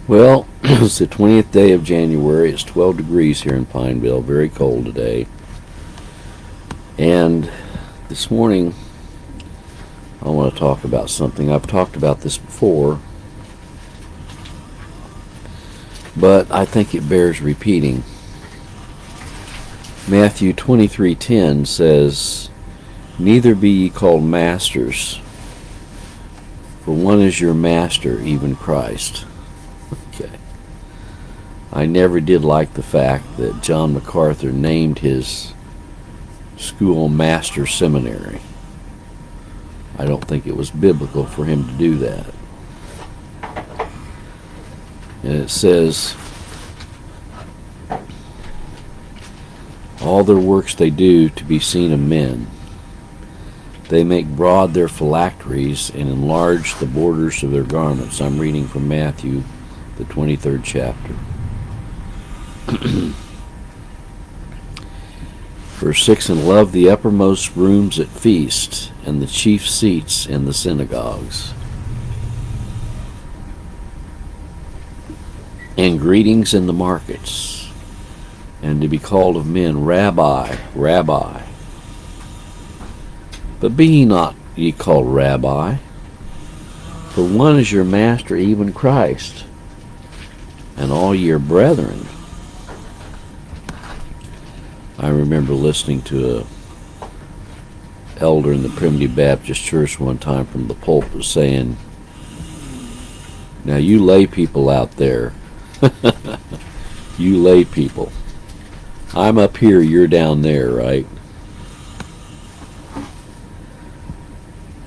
Well, it's the 20th day of January. It's 12 degrees here in Pineville. Very cold today. And this morning, I want to talk about something. I've talked about this before, but I think it bears repeating. Matthew 23:10 says, "Neither be ye called masters, for one is your master, even Christ." Okay. I never did like the fact that John MacArthur named his school Master Seminary. I don't think it was biblical for him to do that. And it says, "All their works they do to be seen of men. They make broad their phylacteries and enlarge the borders of their garments." I'm reading from Matthew, the 23rd chapter. Verse 6, "And love the uppermost rooms at feasts, and the chief seats in the synagogues, and greetings in the markets, and to be called of men, Rabbi, Rabbi. But be ye not ye called Rabbi, for one is your master, even Christ, and all ye are brethren." I remember listening to a elder in the Primitive Baptist Church one time from the pulpit saying, "Now you lay people out there, you lay people, I'm up here, you're down there, right?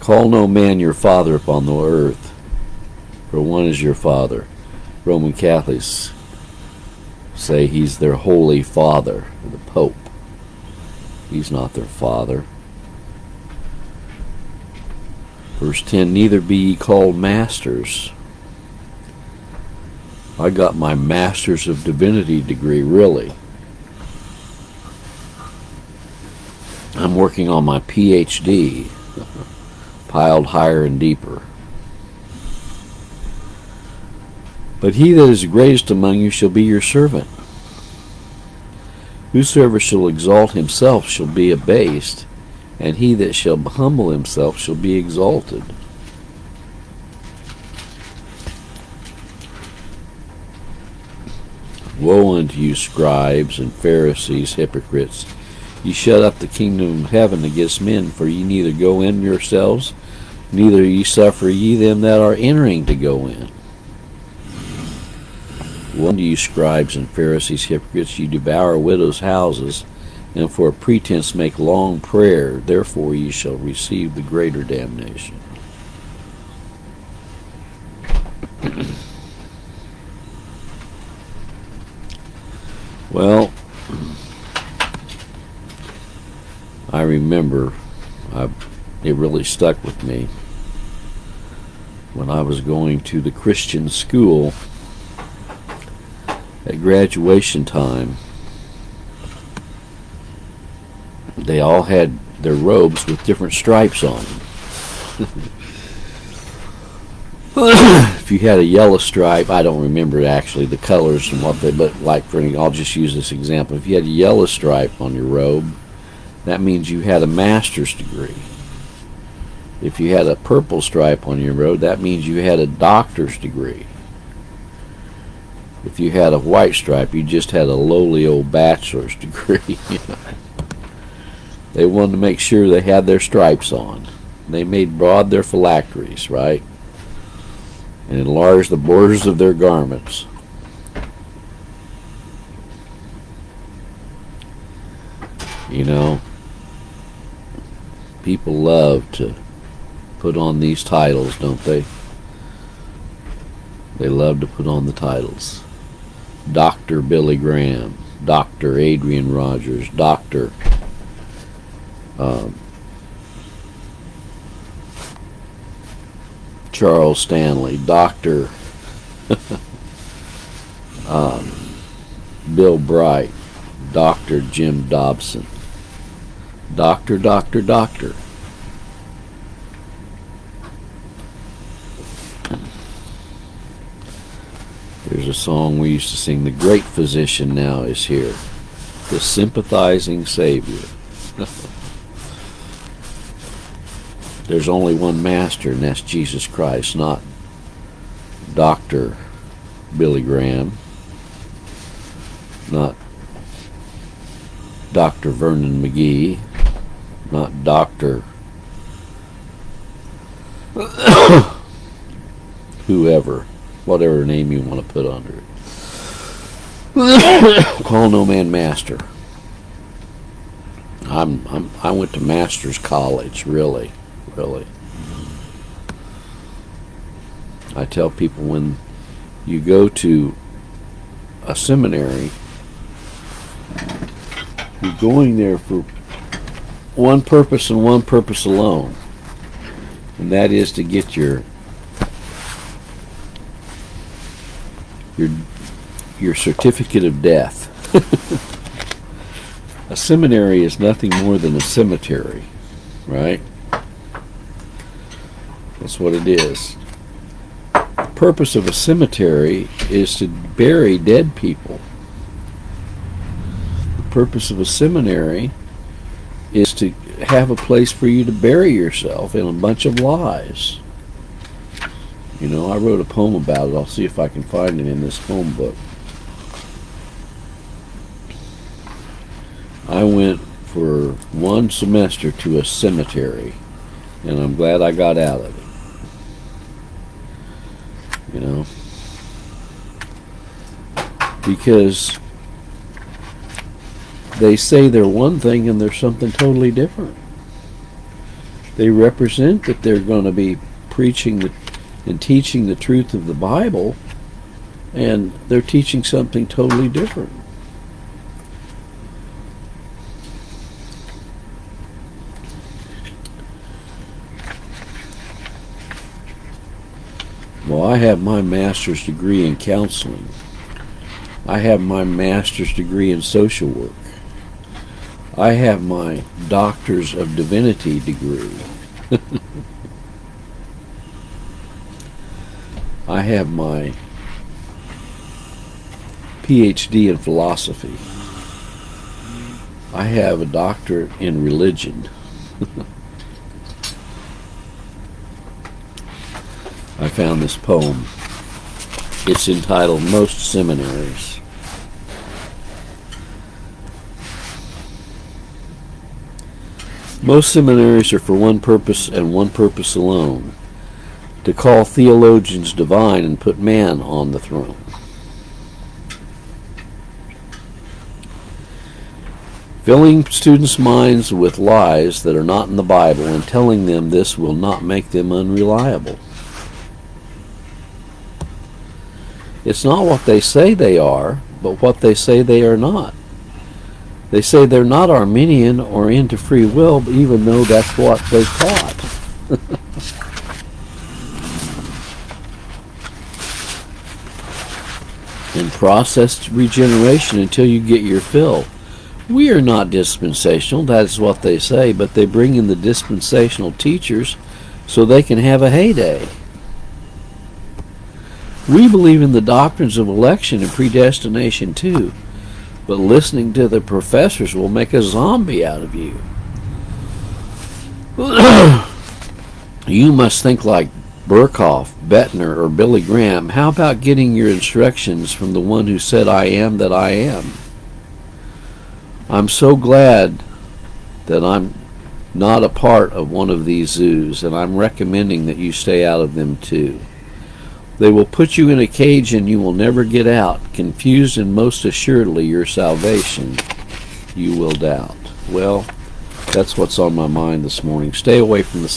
Call no man your father upon the earth, for one is your father." Roman Catholics say he's their holy father, the Pope. He's not their father. Verse 10, "Neither be ye called masters." I got my Master's of Divinity degree, really. I'm working on my PhD, piled higher and deeper. "But he that is greatest among you shall be your servant. Whosoever shall exalt himself shall be abased, and he that shall humble himself shall be exalted." "Woe unto you, scribes and Pharisees, hypocrites! Ye shut up the kingdom of heaven against men, for ye neither go in yourselves, neither ye suffer ye them that are entering to go in. Woe unto you, scribes and Pharisees, hypocrites! Ye devour widows' houses, and for a pretense make long prayer. Therefore ye shall receive the greater damnation." Well, I remember, it really stuck with me when I was going to the Christian school. At graduation time, they all had their robes with different stripes on them. If you had a yellow stripe, I don't remember actually the colors and what they, but like for I'll just use this example. If you had a yellow stripe on your robe, that means you had a master's degree. If you had a purple stripe on your robe, that means you had a doctor's degree. If you had a white stripe, you just had a lowly old bachelor's degree. They wanted to make sure they had their stripes on. They made broad their phylacteries, right? And enlarged the borders of their garments. You know, people love to put on these titles, don't they? They love to put on the titles. Dr. Billy Graham, Dr. Adrian Rogers, Dr. Charles Stanley, Dr. Bill Bright, Dr. Jim Dobson, Doctor. There's a song we used to sing, "The great physician now is here, the sympathizing Savior." There's only one master, and that's Jesus Christ, not Dr. Billy Graham, not Dr. Vernon McGee, not Dr. whoever, whatever name you want to put under it. Call no man master. I went to master's college, really. I tell people, when you go to a seminary, you're going there for one purpose and one purpose alone, and that is to get your certificate of death. A seminary is nothing more than a cemetery, right? That's what it is. The purpose of a cemetery is to bury dead people. The purpose of a seminary is to have a place for you to bury yourself in a bunch of lies. You know, I wrote a poem about it. I'll see if I can find it in this poem book. I went for one semester to a cemetery, and I'm glad I got out of it. You know, because they say they're one thing and they're something totally different. They represent that they're going to be preaching and teaching the truth of the Bible, and they're teaching something totally different. Well, I have my master's degree in counseling. I have my master's degree in social work. I have my doctor's of divinity degree. I have my PhD in philosophy. I have a doctorate in religion. I found this poem. It's entitled "Most Seminaries." Most seminaries are for one purpose and one purpose alone: to call theologians divine and put man on the throne. Filling students' minds with lies that are not in the Bible and telling them this will not make them unreliable. It's not what they say they are, but what they say they are not. They say they're not Arminian or into free will, even though that's what they taught. And processed regeneration until you get your fill. We are not dispensational, that is what they say, but they bring in the dispensational teachers so they can have a heyday. We believe in the doctrines of election and predestination too, but listening to the professors will make a zombie out of you. You must think like Burkhoff, Bettner, or Billy Graham. How about getting your instructions from the one who said, "I am that I am"? I'm so glad that I'm not a part of one of these zoos, and I'm recommending that you stay out of them too. They will put you in a cage and you will never get out. Confused and most assuredly your salvation you will doubt. Well, that's what's on my mind this morning. Stay away from the